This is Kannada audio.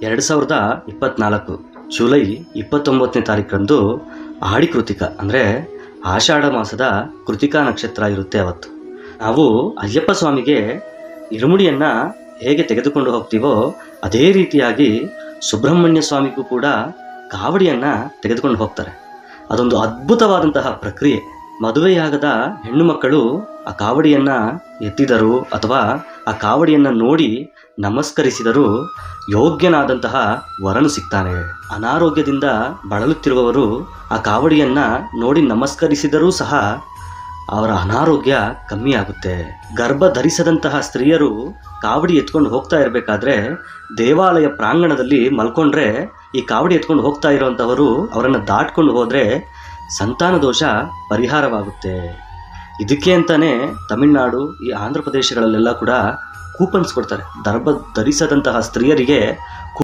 2024 ಜುಲೈ 29ನೇ ತಾರೀಕರಂದು ಆಡಿ ಕೃತಿಕ ಅಂದರೆ ಆಷಾಢ ಮಾಸದ ಕೃತಿಕಾ ನಕ್ಷತ್ರ ಇರುತ್ತೆ. ಅವತ್ತು ನಾವು ಅಯ್ಯಪ್ಪ ಸ್ವಾಮಿಗೆ ಇರುಮುಡಿಯನ್ನು ಹೇಗೆ ತೆಗೆದುಕೊಂಡು ಹೋಗ್ತೀವೋ ಅದೇ ರೀತಿಯಾಗಿ ಸುಬ್ರಹ್ಮಣ್ಯ ಸ್ವಾಮಿಗೂ ಕೂಡ ಕಾವಡಿಯನ್ನು ತೆಗೆದುಕೊಂಡು ಹೋಗ್ತಾರೆ. ಅದೊಂದು ಅದ್ಭುತವಾದಂತಹ ಪ್ರಕ್ರಿಯೆ. ಮದುವೆಯಾಗದ ಹೆಣ್ಣು ಮಕ್ಕಳು ಆ ಕಾವಡಿಯನ್ನು ಎತ್ತಿದರು ಅಥವಾ ಆ ಕಾವಡಿಯನ್ನು ನೋಡಿ ನಮಸ್ಕರಿಸಿದರೂ ಯೋಗ್ಯನಾದಂತಹ ವರನು ಸಿಗ್ತಾನೆ. ಅನಾರೋಗ್ಯದಿಂದ ಬಳಲುತ್ತಿರುವವರು ಆ ಕಾವಡಿಯನ್ನು ನೋಡಿ ನಮಸ್ಕರಿಸಿದರೂ ಸಹ ಅವರ ಅನಾರೋಗ್ಯ ಕಮ್ಮಿ ಆಗುತ್ತೆ. ಗರ್ಭ ಧರಿಸದಂತಹ ಸ್ತ್ರೀಯರು ಕಾವಡಿ ಎತ್ಕೊಂಡು ಹೋಗ್ತಾ ಇರಬೇಕಾದ್ರೆ ದೇವಾಲಯ ಪ್ರಾಂಗಣದಲ್ಲಿ ಮಲ್ಕೊಂಡ್ರೆ ಈ ಕಾವಡಿ ಎತ್ಕೊಂಡು ಹೋಗ್ತಾ ಇರೋವಂಥವರು ಅವರನ್ನು ದಾಟ್ಕೊಂಡು ಹೋದರೆ ಸಂತಾನ ದೋಷ ಪರಿಹಾರವಾಗುತ್ತೆ. ಇದಕ್ಕೆ ಅಂತಾನೆ ತಮಿಳುನಾಡು, ಈ ಆಂಧ್ರ ಪ್ರದೇಶಗಳಲ್ಲೆಲ್ಲ ಕೂಡ ಕೂಪನ್ಸ್ ಕೊಡ್ತಾರೆ. ಗರ್ಭ ಧರಿಸದಂತಹ ಸ್ತ್ರೀಯರಿಗೆ